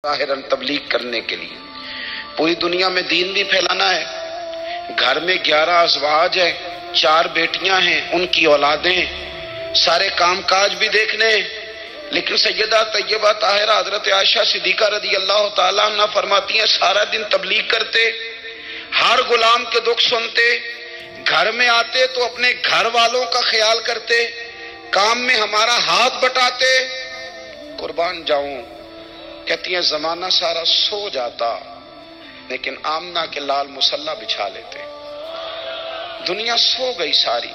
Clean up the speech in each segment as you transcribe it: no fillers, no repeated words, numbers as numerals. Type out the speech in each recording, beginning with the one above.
ظاہراً تبلیغ کرنے کے لیے پوری دنیا میں دین بھی پھیلانا ہے۔ گھر میں 11 ازواج ہیں، 4 بیٹیاں ہیں، ان کی اولادیں، سارے کام کاج بھی دیکھنے ہیں، لیکن سیدہ طیبہ طاہرہ حضرت عائشہ صدیقہ رضی اللہ تعالیٰ عنہ فرماتی ہیں سارا دن تبلیغ کرتے، ہر غلام کے دکھ سنتے، گھر میں آتے تو اپنے گھر والوں کا خیال کرتے، کام میں ہمارا ہاتھ بٹاتے۔ قربان جاؤں، کہتی ہیں زمانہ سارا سو جاتا لیکن آمنہ کے لال مصلی بچھا لیتے۔ دنیا سو گئی، ساری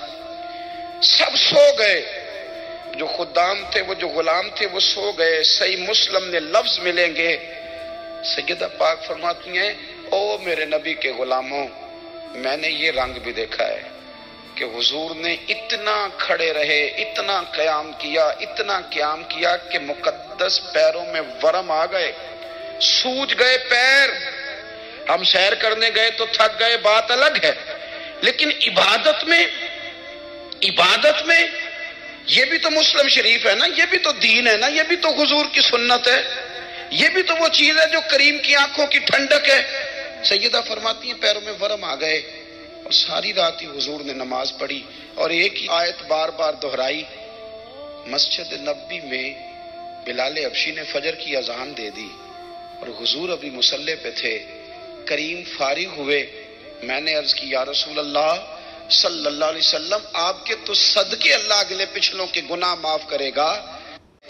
سب سو گئے، جو خدام تھے، وہ جو غلام تھے، وہ سو گئے۔ صحیح مسلم نے لفظ ملیں گے، سیدہ پاک فرماتی ہیں او میرے نبی کے غلاموں، میں نے یہ رنگ بھی دیکھا ہے کہ حضور نے اتنا کھڑے رہے، اتنا قیام کیا، اتنا قیام کیا کہ مقدس پیروں میں ورم آ گئے، سوج گئے پیر۔ ہم سیر کرنے گئے تو تھک گئے، بات الگ ہے، لیکن عبادت میں یہ بھی تو مسلم شریف ہے نا، یہ بھی تو دین ہے نا، یہ بھی تو حضور کی سنت ہے، یہ بھی تو وہ چیز ہے جو کریم کی آنکھوں کی ٹھنڈک ہے۔ سیدہ فرماتی ہیں پیروں میں ورم آ گئے، اور ساری رات ہی حضور نے نماز پڑھی اور ایک ہی آیت بار بار دہرائی۔ مسجد نبوی میں بلال حبشی نے فجر کی اذان دے دی اور حضور ابھی مصلی پہ تھے۔ کریم فارغ ہوئے، میں نے عرض کی یا رسول اللہ صلی اللہ علیہ وسلم، آپ کے تو صدقے اللہ اگلے پچھلوں کے گناہ معاف کرے گا،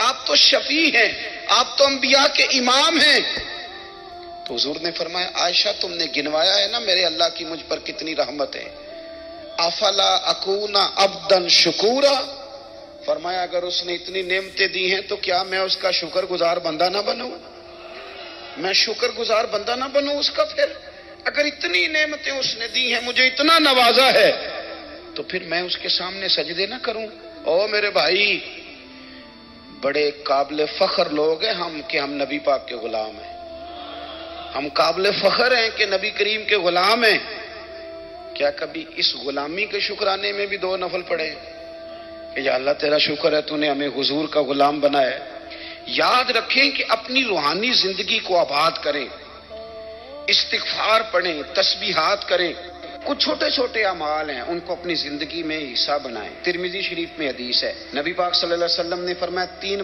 آپ تو شفیع ہیں، آپ تو انبیاء کے امام ہیں۔ تو حضور نے فرمایا عائشہ تم نے گنوایا ہے نا میرے اللہ کی مجھ پر کتنی رحمت ہے، افلا اکون عبدا شکورا، فرمایا اگر اس نے اتنی نعمتیں دی ہیں تو کیا میں اس کا شکر گزار بندہ نہ بنوں، میں شکر گزار بندہ نہ بنوں اس کا؟ پھر اگر اتنی نعمتیں اس نے دی ہیں، مجھے اتنا نوازا ہے، تو پھر میں اس کے سامنے سجدے نہ کروں؟ او میرے بھائی، بڑے قابل فخر لوگ ہیں ہم کہ ہم نبی پاک کے غلام ہیں، ہم قابل فخر ہیں کہ نبی کریم کے غلام ہیں۔ کیا کبھی اس غلامی کے شکرانے میں بھی 2 نفل پڑھے کہ یا اللہ تیرا شکر ہے تو نے ہمیں حضور کا غلام بنایا ہے؟ یاد رکھیں کہ اپنی روحانی زندگی کو آباد کریں، استغفار پڑھیں، تسبیحات کریں، کچھ چھوٹے چھوٹے اعمال ہیں ان کو اپنی زندگی میں حصہ بنائیں۔ ترمذی شریف میں حدیث ہے، نبی پاک صلی اللہ علیہ وسلم نے فرمایا 3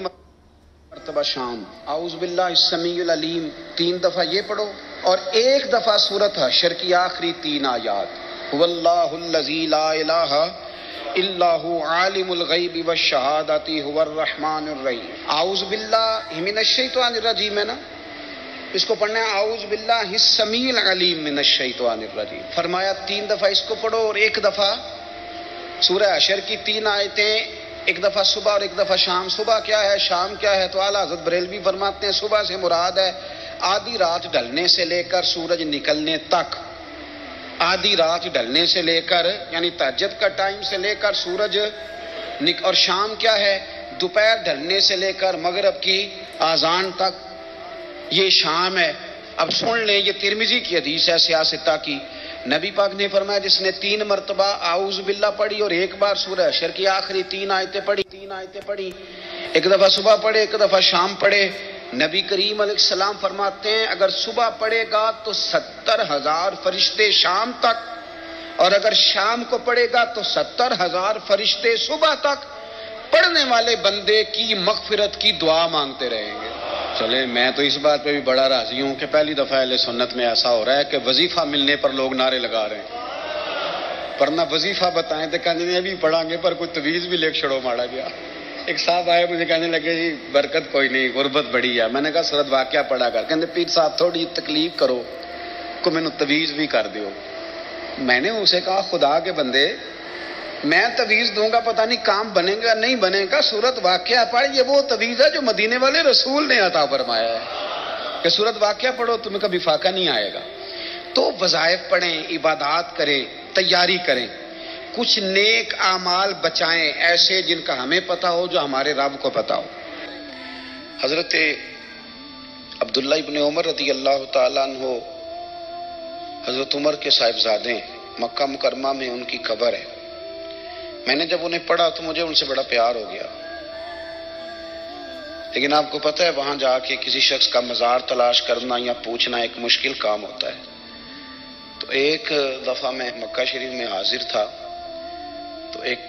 مرتبہ شام اعوذ باللہ السمیع العلیم 3 دفعہ یہ پڑھو، اور 1 دفعہ سورۃ حشر کی آخری 3 آیات، هو اللہ الذی لا الہ الا هو عالم الغیب والشہادۃ هو الرحمن الرحیم۔ اعوذ باللہ من الشیطان الرجیم ہے نا، اس کو پڑھنا ہے اعوذ باللہ السمیع العلیم من الشیطان الرجیم۔ فرمایا 3 دفعہ اس کو پڑھو اور 1 دفعہ سورہ حشر کی 3 آیتیں، 1 دفعہ صبح اور 1 دفعہ شام۔ صبح کیا ہے، شام کیا ہے؟ تو اعلیٰ حضرت بریلوی فرماتے ہیں صبح سے مراد ہے آدھی رات ڈھلنے سے لے کر سورج نکلنے تک، آدھی رات ڈھلنے سے لے کر یعنی تہجد کا ٹائم سے لے کر سورج اور شام کیا ہے، دوپہر ڈھلنے سے لے کر مغرب کی اذان تک، یہ شام ہے۔ اب سن لیں، یہ ترمذی کی حدیث ہے سیاستہ کی، نبی پاک نے فرمایا جس نے 3 مرتبہ اعوذ باللہ پڑھی اور 1 بار سورہ حشر کی آخری 3 آیتیں پڑھی، 1 دفعہ صبح پڑھے، 1 دفعہ شام پڑھے، نبی کریم علیہ السلام فرماتے ہیں اگر صبح پڑھے گا تو 70,000 فرشتے شام تک، اور اگر شام کو پڑھے گا تو 70,000 فرشتے صبح تک پڑھنے والے بندے کی مغفرت کی دعا مانگتے رہیں گے۔ چلے میں تو اس بات پہ بھی بڑا راضی ہوں کہ پہلی دفعہ اہل سنت میں ایسا ہو رہا ہے کہ وظیفہ ملنے پر لوگ نعرے لگا رہے ہیں، پڑھنا وظیفہ بتائیں تو کہنے ابھی پڑھیں گے پر کوئی تویز بھی لکھ چھڑو ماڑا گیا۔ ایک صاحب آئے مجھے کہنے لگے جی برکت کوئی نہیں، غربت بڑی ہے۔ میں نے کہا سورۃ واقعہ پڑھا کر، کہنے پیر صاحب تھوڑی تکلیف کرو کو میں نے تویز بھی کر دیو۔ میں نے اسے کہا خدا کے بندے میں تویز دوں گا پتہ نہیں کام بنے گا نہیں بنے گا، سورۃ واقعہ پڑھ، یہ وہ تویز ہے جو مدینے والے رسول نے عطا فرمایا ہے کہ سورۃ واقعہ پڑھو تمہیں کبھی فاقہ نہیں آئے گا۔ تو وظائف پڑھیں، عبادات کریں، تیاری کریں، کچھ نیک اعمال بچائیں ایسے جن کا ہمیں پتہ ہو، جو ہمارے رب کو پتہ ہو۔ حضرت عبداللہ ابن عمر رضی اللہ تعالیٰ عنہ حضرت عمر کے صاحبزادے، مکہ مکرمہ میں ان کی قبر ہے۔ میں نے جب انہیں پڑھا تو مجھے ان سے بڑا پیار ہو گیا۔ لیکن آپ کو پتہ ہے وہاں جا کے کسی شخص کا مزار تلاش کرنا یا پوچھنا ایک مشکل کام ہوتا ہے. تو ایک دفعہ میں مکہ شریف میں حاضر تھا، تو ایک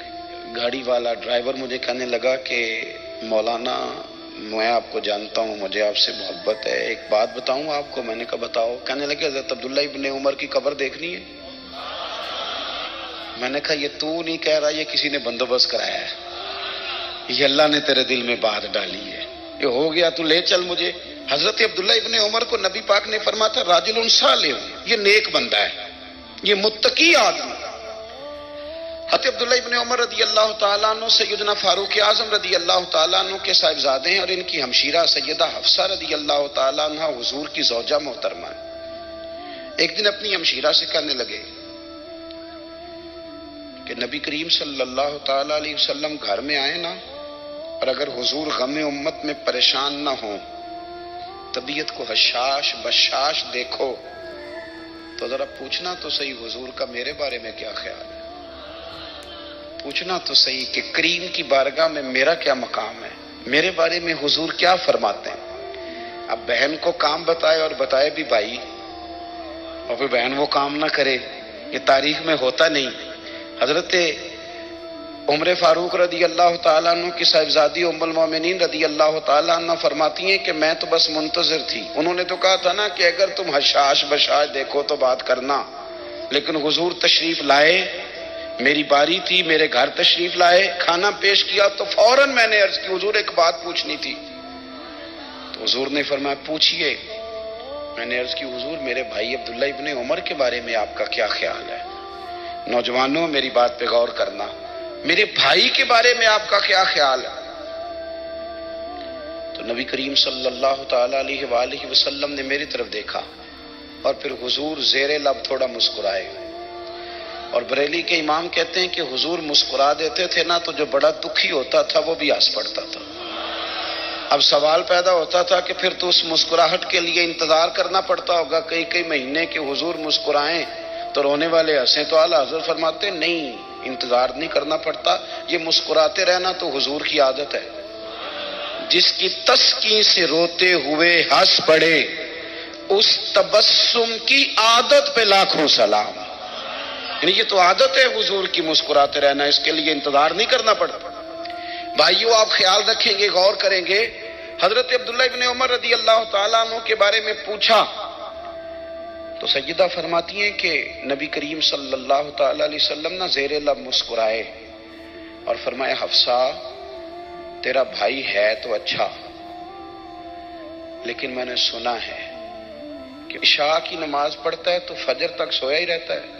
گاڑی والا ڈرائیور مجھے کہنے لگا کہ مولانا میں آپ کو جانتا ہوں، مجھے آپ سے محبت ہے، ایک بات بتاؤں آپ کو. میں نے کہا بتاؤ. کہنے لگے حضرت عبداللہ ابن عمر کی قبر دیکھنی ہے. میں نے کہا یہ تو نہیں کہہ رہا، یہ کسی نے بندوبست کرایا ہے، یہ اللہ نے تیرے دل میں بات ڈالی ہے، یہ ہو گیا تو لے چل مجھے. حضرت عبداللہ ابن عمر کو نبی پاک نے فرمایا تھا راجل صالح، یہ نیک بندہ ہے، یہ متقی آدمی. حضرت عبداللہ ابن عمر رضی اللہ تعالیٰ عنہ سیدنا فاروق اعظم رضی اللہ تعالیٰ عنہ کے صاحبزادے ہیں، اور ان کی ہمشیرہ سیدہ حفصہ رضی اللہ تعالیٰ عنہ حضور کی زوجہ محترمہ ہے. ایک دن اپنی ہمشیرہ سے کہنے لگے کہ نبی کریم صلی اللہ تعالیٰ علیہ وسلم گھر میں آئے نا، اور اگر حضور غم امت میں پریشان نہ ہوں، طبیعت کو حشاش بشاش دیکھو، تو ذرا پوچھنا تو صحیح حضور کا میرے بارے میں کیا خیال ہے، پوچھنا تو صحیح کہ کریم کی بارگاہ میں میرا کیا مقام ہے، میرے بارے میں حضور کیا فرماتے ہیں. اب بہن کو کام بتائے اور بتائے بھی بھائی، اور پھر بہن وہ کام نہ کرے، یہ تاریخ میں ہوتا نہیں. حضرت عمر فاروق رضی اللہ تعالیٰ عنہ کی صاحبزادی ام المومنین رضی اللہ تعالیٰ عنہ فرماتی ہیں کہ میں تو بس منتظر تھی. انہوں نے تو کہا تھا نا کہ اگر تم حشاش بشاش دیکھو تو بات کرنا، لیکن حضور تشریف لائے، میری باری تھی، میرے گھر تشریف لائے، کھانا پیش کیا تو فوراً میں نے عرض کی حضور ایک بات پوچھنی تھی. تو حضور نے فرمایا پوچھئے. میں نے عرض کی حضور میرے بھائی عبداللہ ابن عمر کے بارے میں آپ کا کیا خیال ہے؟ نوجوانوں میری بات پہ غور کرنا، میرے بھائی کے بارے میں آپ کا کیا خیال ہے؟ تو نبی کریم صلی اللہ تعالی علیہ وآلہ وسلم نے میری طرف دیکھا، اور پھر حضور زیر لب تھوڑا مسکرائے. اور بریلی کے امام کہتے ہیں کہ حضور مسکرا دیتے تھے نا تو جو بڑا دکھی ہوتا تھا وہ بھی ہنس پڑتا تھا. اب سوال پیدا ہوتا تھا کہ پھر تو اس مسکراہٹ کے لیے انتظار کرنا پڑتا ہوگا کئی کئی مہینے کہ حضور مسکرائیں تو رونے والے ہنسیں. تو اعلیٰ حضرت فرماتے نہیں، انتظار نہیں کرنا پڑتا، یہ مسکراتے رہنا تو حضور کی عادت ہے. جس کی تسکین سے روتے ہوئے ہنس پڑے، اس تبسم کی عادت پہ لاکھوں سلام. یعنی یہ تو عادت ہے حضور کی مسکراتے رہنا، اس کے لیے انتظار نہیں کرنا پڑتا. بھائیو آپ خیال رکھیں گے، غور کریں گے. حضرت عبداللہ ابن عمر رضی اللہ تعالیٰ عنہ کے بارے میں پوچھا تو سیدہ فرماتی ہیں کہ نبی کریم صلی اللہ تعالیٰ علیہ وسلم نہ زیر لب مسکرائے اور فرمایا حفصہ تیرا بھائی ہے تو اچھا، لیکن میں نے سنا ہے کہ عشاء کی نماز پڑھتا ہے تو فجر تک سویا ہی رہتا ہے.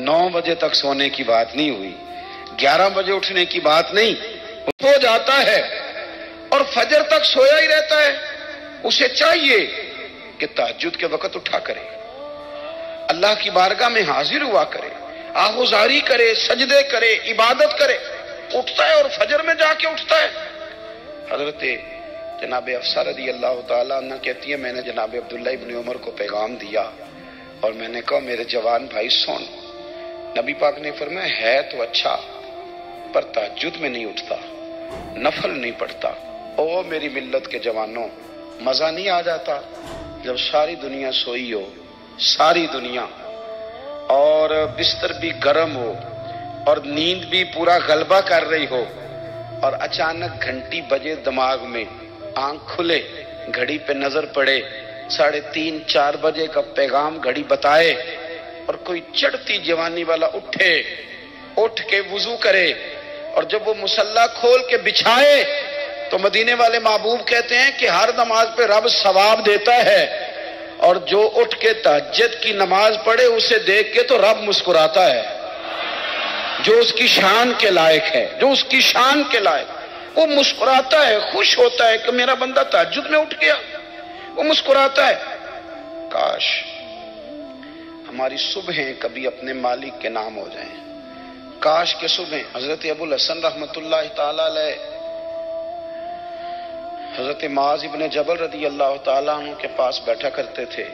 9 بجے تک سونے کی بات نہیں ہوئی، 11 بجے اٹھنے کی بات نہیں، ہو جاتا ہے اور فجر تک سویا ہی رہتا ہے. اسے چاہیے کہ تہجد کے وقت اٹھا کرے، اللہ کی بارگاہ میں حاضر ہوا کرے، آہوزاری کرے، سجدے کرے، عبادت کرے. اٹھتا ہے اور فجر میں جا کے اٹھتا ہے. حضرت جناب حفصہ رضی اللہ تعالیٰ عنہ کہتی ہے میں نے جناب عبداللہ ابن عمر کو پیغام دیا اور میں نے کہا میرے جوان بھائی سن. نبی پاک نے فرمایا ہے تو اچھا پر تہجد میں نہیں اٹھتا، نفل نہیں پڑھتا. او میری ملت کے جوانوں، مزہ نہیں آ جاتا جب ساری دنیا سوئی ہو، ساری دنیا، اور بستر بھی گرم ہو اور نیند بھی پورا غلبہ کر رہی ہو، اور اچانک گھنٹی بجے دماغ میں، آنکھ کھلے، گھڑی پہ نظر پڑے، 3:30 4 بجے کا پیغام گھڑی بتائے، اور کوئی چڑھتی جوانی والا اٹھ کے وضو کرے، اور جب وہ مصلی کھول کے بچھائے تو مدینے والے محبوب کہتے ہیں کہ ہر نماز پہ رب ثواب دیتا ہے، اور جو اٹھ کے تہجد کی نماز پڑھے اسے دیکھ کے تو رب مسکراتا ہے، جو اس کی شان کے لائق ہے، جو اس کی شان کے لائق، وہ مسکراتا ہے، خوش ہوتا ہے کہ میرا بندہ تہجد میں اٹھ گیا، وہ مسکراتا ہے. کاش ہماری صبحیں کبھی اپنے مالک کے نام ہو جائیں. کاش کے صبح. حضرت ابو الحسن رحمت اللہ تعالی علیہ حضرت معاذ ابن جبل رضی اللہ تعالیٰ عنہ کے پاس بیٹھا کرتے تھے.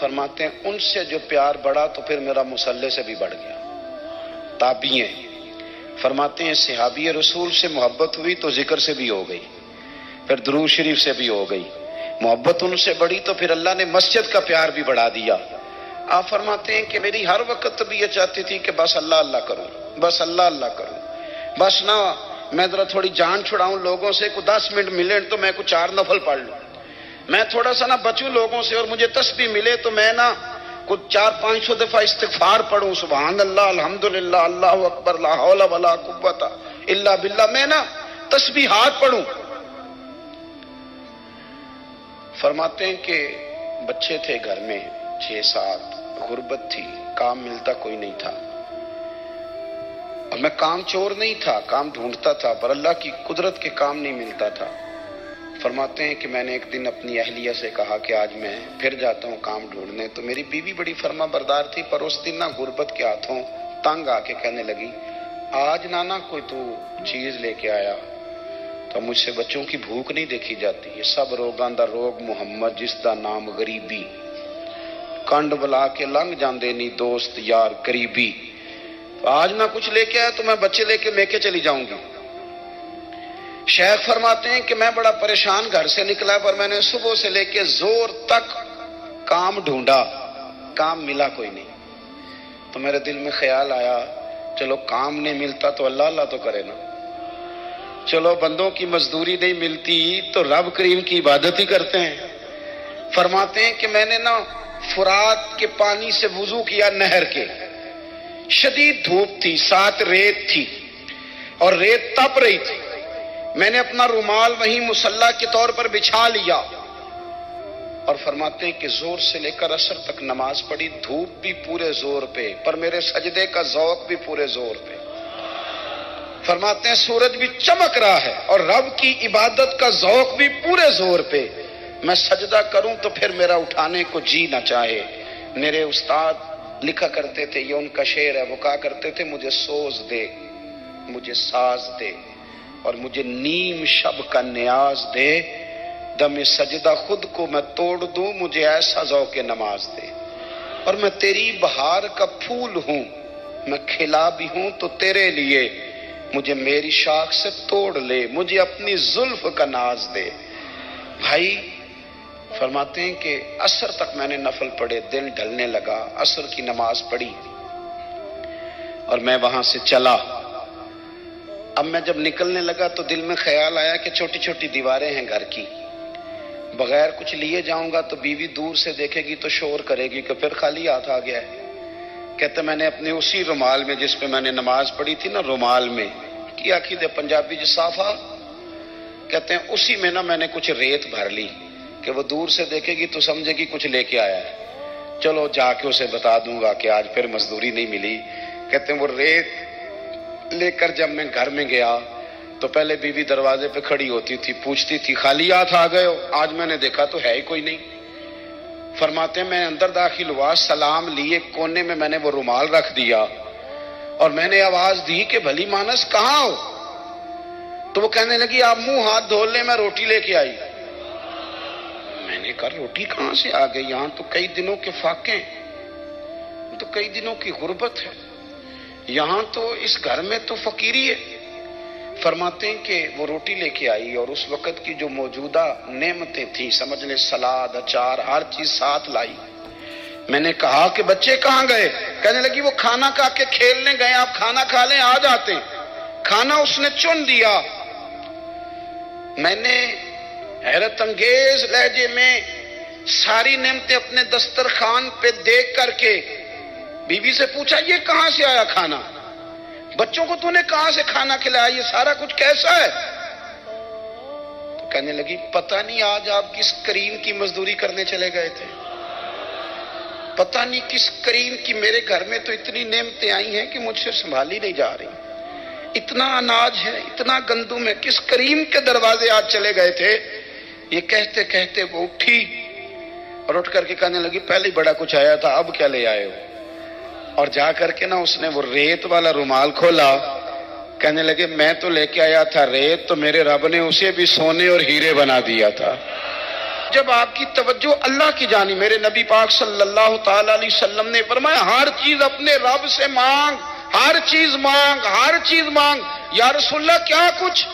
فرماتے ہیں ان سے جو پیار بڑھا تو پھر میرا مصلی سے بھی بڑھ گیا. تابعین فرماتے ہیں صحابی رسول سے محبت ہوئی تو ذکر سے بھی ہو گئی، پھر درود شریف سے بھی ہو گئی، محبت ان سے بڑھی تو پھر اللہ نے مسجد کا پیار بھی بڑھا دیا۔ آپ فرماتے ہیں کہ میری ہر وقت طبیعت چاہتی تھی کہ بس اللہ اللہ کروں، بس اللہ اللہ کروں، بس نہ میں ذرا تھوڑی جان چھڑاؤں لوگوں سے، کو 10 منٹ ملے تو میں کچھ 4 نفل پڑھ لوں، میں تھوڑا سا نہ بچوں لوگوں سے، اور مجھے تسبیح ملے تو میں نہ کچھ 400-500 دفعہ استغفار پڑھوں، سبحان اللہ، الحمدللہ، اللہ اکبر، لا حول ولا قوت الا باللہ، میں نہ تسبیحات پڑھوں۔ فرماتے ہیں کہ بچے تھے گھر میں 6-7، غربت تھی، کام ملتا کوئی نہیں تھا، اور میں کام چور نہیں تھا، کام ڈھونڈتا تھا، پر اللہ کی قدرت کے کام نہیں ملتا تھا۔ فرماتے ہیں کہ میں نے ایک دن اپنی اہلیہ سے کہا کہ آج میں پھر جاتا ہوں کام ڈھونڈنے، تو میری بیوی بڑی فرما بردار تھی، پر اس دن نہ غربت کے ہاتھوں تنگ آ کے کہنے لگی، آج نانا کوئی تو چیز لے کے آیا، تو مجھ سے بچوں کی بھوک نہیں دیکھی جاتی، یہ سب روگاں دا روگ محمد جس دا نام غریبی، کنڈ بلا کے لنگ جاندے نہیں دوست یار قریبی، تو آج نہ کچھ لے کے آیا تو میں بچے لے کے میکے چلی جاؤں گی۔ شیخ فرماتے ہیں کہ میں بڑا پریشان گھر سے نکلا، پر میں نے صبح سے لے کے زور تک کام ڈھونڈا، کام ملا کوئی نہیں، تو میرے دل میں خیال آیا چلو کام نہیں ملتا تو اللہ اللہ تو کرے نا، چلو بندوں کی مزدوری نہیں ملتی تو رب کریم کی عبادت ہی کرتے ہیں۔ فرماتے ہیں کہ میں نے نا فرات کے پانی سے وضو کیا، نہر کے، شدید دھوپ تھی، ساتھ ریت تھی اور ریت تپ رہی تھی، میں نے اپنا رومال وہیں مصلی کے طور پر بچھا لیا، اور فرماتے ہیں کہ زور سے لے کر عصر تک نماز پڑھی، دھوپ بھی پورے زور پہ، پر میرے سجدے کا ذوق بھی پورے زور پہ۔ فرماتے ہیں سورج بھی چمک رہا ہے اور رب کی عبادت کا ذوق بھی پورے زور پہ، میں سجدہ کروں تو پھر میرا اٹھانے کو جی نہ چاہے۔ میرے استاد لکھا کرتے تھے، یہ ان کا شعر ہے، وہ کہا کرتے تھے مجھے سوز دے، مجھے ساز دے، اور مجھے نیم شب کا نیاز دے، دم سجدہ خود کو میں توڑ دوں، مجھے ایسا ذوق نماز دے، اور میں تیری بہار کا پھول ہوں، میں کھلا بھی ہوں تو تیرے لیے، مجھے میری شاخ سے توڑ لے، مجھے اپنی زلف کا ناز دے۔ بھائی فرماتے ہیں کہ عصر تک میں نے نفل پڑھے، دن ڈھلنے لگا، عصر کی نماز پڑھی اور میں وہاں سے چلا۔ اب میں جب نکلنے لگا تو دل میں خیال آیا کہ چھوٹی چھوٹی دیواریں ہیں گھر کی، بغیر کچھ لیے جاؤں گا تو بیوی دور سے دیکھے گی تو شور کرے گی کہ پھر خالی ہاتھ آ گیا ہے۔ کہتے میں نے اپنے اسی رومال میں جس پہ میں نے نماز پڑھی تھی نا، رومال میں کی آخی دے پنجابی جسافہ کہتے ہیں، اسی میں نا میں نے کچھ ریت بھر لی کہ وہ دور سے دیکھے گی تو سمجھے گی کچھ لے کے آیا ہے، چلو جا کے اسے بتا دوں گا کہ آج پھر مزدوری نہیں ملی۔ کہتے ہیں وہ ریت لے کر جب میں گھر میں گیا تو پہلے بیوی دروازے پہ کھڑی ہوتی تھی، پوچھتی تھی خالی ہاتھ آ گئے ہو؟ آج میں نے دیکھا تو ہے ہی کوئی نہیں۔ فرماتے ہیں میں اندر داخل ہوا، سلام لیے، کونے میں میں نے وہ رومال رکھ دیا اور میں نے آواز دی کہ بھلی مانس کہاں ہو؟ تو وہ کہنے لگی آپ منہ ہاتھ دھو لیں، میں روٹی لے کے آئی۔ میں نے کہا روٹی کہاں سے آ گئی؟ یہاں تو کئی دنوں کے فاقے ہیں، تو کئی دنوں کی غربت ہے، یہاں تو اس گھر میں تو فقیری ہے۔ فرماتے ہیں کہ وہ روٹی لے کے آئی اور اس وقت کی جو موجودہ نعمتیں تھیں، سمجھ لیں سلاد، اچار، ہر چیز ساتھ لائی۔ میں نے کہا کہ بچے کہاں گئے؟ کہنے لگی وہ کھانا کھا کے کھیلنے گئے، آپ کھانا کھا لیں آ جاتے۔ کھانا اس نے چن دیا۔ میں نے حیرت انگیز لہجے میں ساری نعمتیں اپنے دسترخوان پہ دیکھ کر کے بیوی سے پوچھا یہ کہاں سے آیا کھانا؟ بچوں کو تو نے کہاں سے کھانا کھلایا؟ یہ سارا کچھ کیسا ہے؟ تو کہنے لگی پتہ نہیں آج آپ کس کریم کی مزدوری کرنے چلے گئے تھے، پتہ نہیں کس کریم کی، میرے گھر میں تو اتنی نعمتیں آئی ہیں کہ مجھ سے سنبھالی نہیں جا رہی، اتنا اناج ہے، اتنا گندم ہے، کس کریم کے دروازے آج چلے گئے تھے؟ یہ کہتے کہتے وہ اٹھی اور اٹھ کر کے کہنے لگی پہلے بڑا کچھ آیا تھا، اب کیا لے آئے ہو؟ اور جا کر کے نا اس نے وہ ریت والا رومال کھولا، کہنے لگے میں تو لے کے آیا تھا ریت، تو میرے رب نے اسے بھی سونے اور ہیرے بنا دیا تھا۔ جب آپ کی توجہ اللہ کی جانب، میرے نبی پاک صلی اللہ تعالی علیہ وسلم نے فرمایا ہر چیز اپنے رب سے مانگ، ہر چیز مانگ، ہر چیز مانگ۔ یا رسول اللہ کیا کچھ؟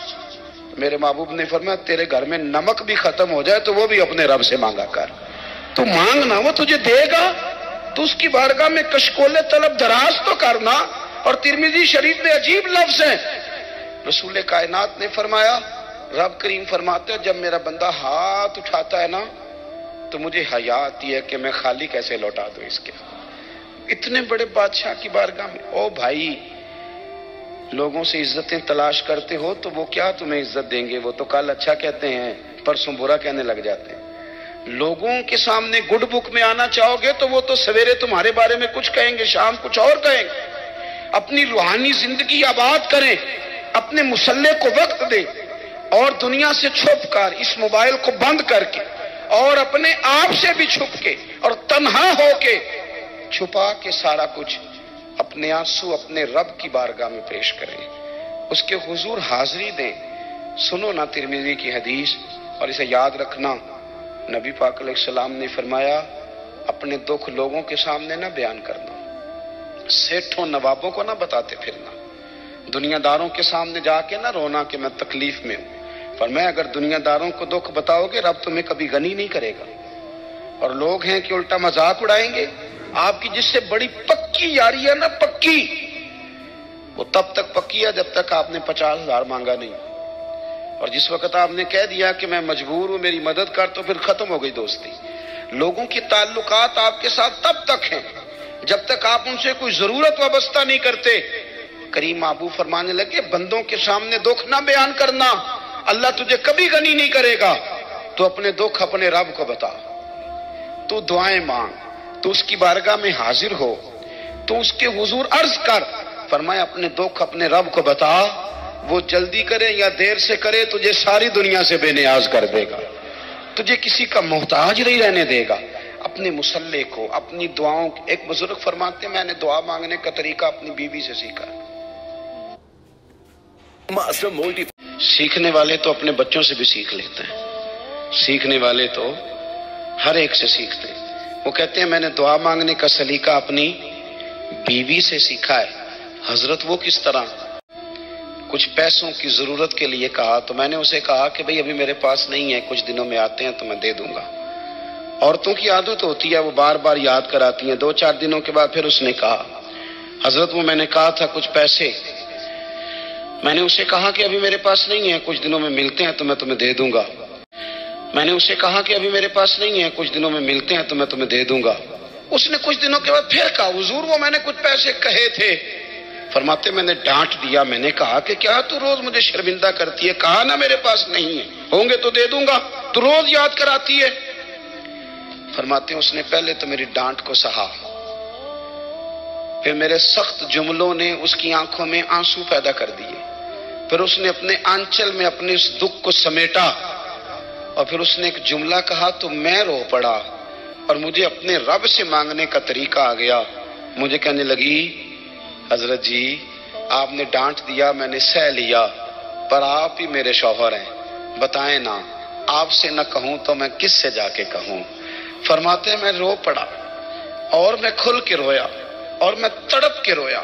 میرے محبوب نے فرمایا تیرے گھر میں نمک بھی ختم ہو جائے تو وہ بھی اپنے رب سے مانگا کر، تو مانگنا وہ تجھے دے گا، تو اس کی بارگاہ میں کشکول طلب دراز تو کرنا۔ اور ترمذی شریف میں عجیب لفظ ہیں، رسول کائنات نے فرمایا، رب کریم فرماتے ہیں جب میرا بندہ ہاتھ اٹھاتا ہے نا تو مجھے حیا آتی ہے کہ میں خالی کیسے لوٹا دوں اس کے۔ اتنے بڑے بادشاہ کی بارگاہ میں، او بھائی لوگوں سے عزتیں تلاش کرتے ہو تو وہ کیا تمہیں عزت دیں گے؟ وہ تو کل اچھا کہتے ہیں پرسوں برا کہنے لگ جاتے ہیں۔ لوگوں کے سامنے گڈ بک میں آنا چاہو گے تو وہ تو سویرے تمہارے بارے میں کچھ کہیں گے، شام کچھ اور کہیں گے۔ اپنی روحانی زندگی آباد کریں، اپنے مصلے کو وقت دیں، اور دنیا سے چھپ کر اس موبائل کو بند کر کے اور اپنے آپ سے بھی چھپ کے اور تنہا ہو کے چھپا کے سارا کچھ اپنے آنسو اپنے رب کی بارگاہ میں پیش کریں، اس کے حضور حاضری دیں۔ سنو نا ترمذی کی حدیث، اور اسے یاد رکھنا، نبی پاک علیہ السلام نے فرمایا اپنے دکھ لوگوں کے سامنے نہ بیان کرنا، سیٹھوں نوابوں کو نہ بتاتے پھرنا، دنیا داروں کے سامنے جا کے نہ رونا کہ میں تکلیف میں ہوں۔ فرمایا اگر دنیا داروں کو دکھ بتاؤ گے رب تمہیں کبھی غنی نہیں کرے گا، اور لوگ ہیں کہ الٹا مذاق اڑائیں گے۔ آپ کی جس سے بڑی پکی یاری ہے نا، پکی، وہ تب تک پکی ہے جب تک آپ نے 50,000 مانگا نہیں، اور جس وقت آپ نے کہہ دیا کہ میں مجبور ہوں میری مدد کر تو پھر ختم ہو گئی دوستی۔ لوگوں کی تعلقات آپ کے ساتھ تب تک ہیں جب تک آپ ان سے کوئی ضرورت وابستہ نہیں کرتے۔ کریم محبوب فرمانے لگے بندوں کے سامنے دکھ نہ بیان کرنا، اللہ تجھے کبھی غنی نہیں کرے گا۔ تو اپنے دکھ اپنے رب کو بتا، تو دعائیں مانگ، تو اس کی بارگاہ میں حاضر ہو، تو اس کے حضور عرض کر۔ فرمایا اپنے دکھ اپنے رب کو بتا، وہ جلدی کرے یا دیر سے کرے تجھے ساری دنیا سے بے نیاز کر دے گا، تجھے کسی کا محتاج نہیں رہنے دے گا۔ اپنے مصلے کو، اپنی دعاؤں، ایک بزرگ فرماتے ہیں میں نے دعا مانگنے کا طریقہ اپنی بیوی سے سیکھا۔ سیکھنے والے تو اپنے بچوں سے بھی سیکھ لیتے ہیں، سیکھنے والے تو ہر ایک سے سیکھتے ہیں۔ وہ کہتے ہیں میں نے دعا مانگنے کا سلیقہ اپنی بیوی سے سیکھا ہے۔ حضرت وہ کس طرح؟ کچھ پیسوں کی ضرورت کے لیے کہا تو میں نے اسے کہا کہ بھئی ابھی میرے پاس نہیں ہے، کچھ دنوں میں آتے ہیں تو میں دے دوں گا۔ عورتوں کی عادت ہوتی ہے وہ بار بار یاد کراتی ہیں، 2-4 دنوں کے بعد پھر اس نے کہا حضرت وہ میں نے کہا تھا کچھ پیسے، میں نے اسے کہا کہ ابھی میرے پاس نہیں ہے، کچھ دنوں میں ملتے ہیں تو میں تمہیں دے دوں گا۔ میں نے اسے کہا کہ ابھی میرے پاس نہیں ہے، کچھ دنوں میں ملتے ہیں تو میں تمہیں دے دوں گا۔ اس نے کچھ دنوں کے بعد پھر کہا حضور وہ میں نے کچھ پیسے کہے تھے۔ فرماتے میں نے ڈانٹ دیا، میں نے کہا کہ کیا تو روز مجھے شرمندہ کرتی ہے، کہا نا میرے پاس نہیں ہے، ہوں گے تو دے دوں گا، تو روز یاد کراتی ہے۔ فرماتے ہیں اس نے پہلے تو میری ڈانٹ کو سہا، پھر میرے سخت جملوں نے اس کی آنکھوں میں آنسو پیدا کر دیے، پھر اس نے اپنے آنچل میں اپنے اس دکھ کو سمیٹا، اور پھر اس نے ایک جملہ کہا تو میں رو پڑا، اور مجھے اپنے رب سے مانگنے کا طریقہ آ گیا۔ مجھے کہنے لگی حضرت جی آپ نے ڈانٹ دیا میں نے سہ لیا، پر آپ ہی میرے شوہر ہیں، بتائیں نا آپ سے نہ کہوں تو میں کس سے جا کے کہوں۔ فرماتے ہیں میں رو پڑا، اور میں کھل کے رویا، اور میں تڑپ کے رویا،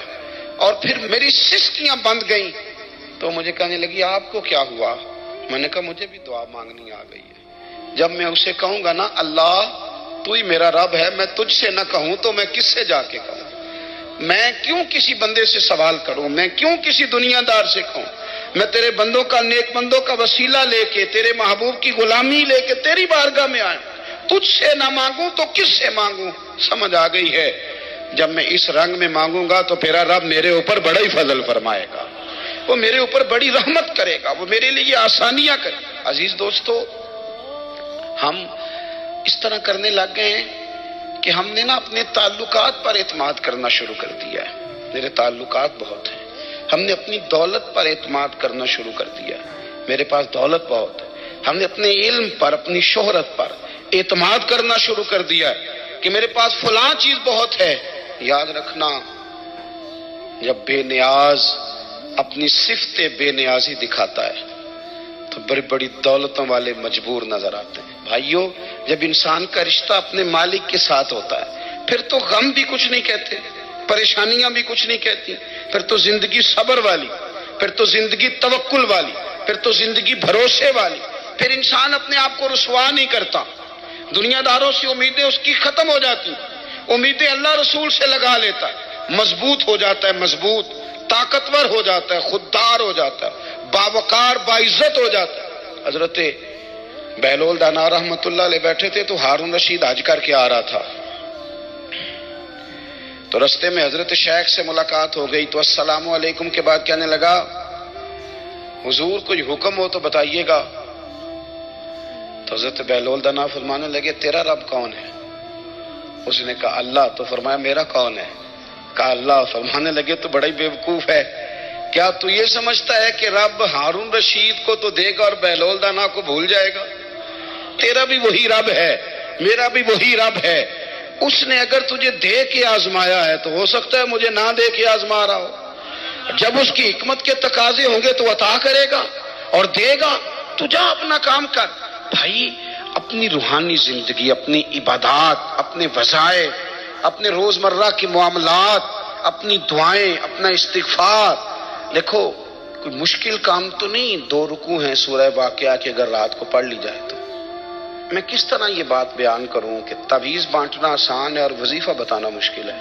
اور پھر میری سسکیاں بند گئیں۔ تو مجھے کہنے لگی آپ کو کیا ہوا؟ میں نے کہا مجھے بھی دعا مانگنی آ گئی ہے۔ جب میں اسے کہوں گا نا اللہ تو ہی میرا رب ہے، میں تجھ سے نہ کہوں تو میں کس سے جا کے کہوں؟ میں کیوں کسی بندے سے سوال کروں؟ میں کیوں کسی دنیا دار سے کہوں؟ میں تیرے بندوں کا، نیک بندوں کا وسیلہ لے کے، تیرے محبوب کی غلامی لے کے تیری بارگاہ میں آیا، تجھ سے نہ مانگوں تو کس سے مانگوں؟ سمجھ آ گئی ہے جب میں اس رنگ میں مانگوں گا تو میرا رب میرے اوپر بڑا ہی فضل فرمائے گا، وہ میرے اوپر بڑی رحمت کرے گا، وہ میرے لیے آسانیاں کرے گا۔ عزیز دوستو ہم اس طرح کرنے لگ گئے ہیں کہ ہم نے نا اپنے تعلقات پر اعتماد کرنا شروع کر دیا ہے۔ میرے تعلقات بہت ہیں، ہم نے اپنی دولت پر اعتماد کرنا شروع کر دیا ہے، میرے پاس دولت بہت ہے۔ ہم نے اپنے علم پر، اپنی شہرت پر اعتماد کرنا شروع کر دیا ہے کہ میرے پاس فلاں چیز بہت ہے۔ یاد رکھنا جب بے نیاز اپنی صفت بے نیازی دکھاتا ہے تو بڑی بڑی دولتوں والے مجبور نظر آتے ہیں۔ بھائیو جب انسان کا رشتہ اپنے مالک کے ساتھ ہوتا ہے پھر تو غم بھی کچھ نہیں کہتے، پریشانیاں بھی کچھ نہیں کہتی، پھر تو زندگی صبر والی، پھر تو زندگی توکل والی، پھر تو زندگی بھروسے والی، پھر انسان اپنے آپ کو رسوا نہیں کرتا، دنیا داروں سے امیدیں اس کی ختم ہو جاتی، امیدیں اللہ رسول سے لگا لیتا ہے، مضبوط ہو جاتا ہے، مضبوط، طاقتور ہو جاتا ہے، خوددار ہو جاتا ہے، باوقار باعزت ہو جاتا ہے۔ حضرت بہلول دانا رحمت اللہ علیہ بیٹھے تھے تو ہارون رشید حج کر کے آ رہا تھا، تو رستے میں حضرت شیخ سے ملاقات ہو گئی، تو السلام علیکم کے بعد کہنے لگا حضور کوئی حکم ہو تو بتائیے گا۔ تو حضرت بہلول دانا فرمانے لگے تیرا رب کون ہے؟ اس نے کہا اللہ۔ تو فرمایا میرا کون ہے؟ کہا اللہ۔ فرمانے لگے تو بڑا ہی بیوقوف ہے، کیا تو یہ سمجھتا ہے کہ رب ہارون رشید کو تو دے گا اور بہلول دانا کو بھول جائے گا؟ تیرا بھی وہی رب ہے، میرا بھی وہی رب ہے، اس نے اگر تجھے دے کے آزمایا ہے تو ہو سکتا ہے مجھے نہ دے کے آزما رہا ہو، جب اس کی حکمت کے تقاضے ہوں گے تو عطا کرے گا اور دے گا، تو جا اپنا کام کر۔ بھائی اپنی روحانی زندگی، اپنی عبادات، اپنے وظائف، اپنے روزمرہ کے معاملات، اپنی دعائیں، اپنا استغفار، دیکھو کوئی مشکل کام تو نہیں، 2 رکوع ہیں سورہ واقعہ کے، اگر رات کو پڑھ لی جائے تو۔ میں کس طرح یہ بات بیان کروں کہ تعویذ بانٹنا آسان ہے اور وظیفہ بتانا مشکل ہے؟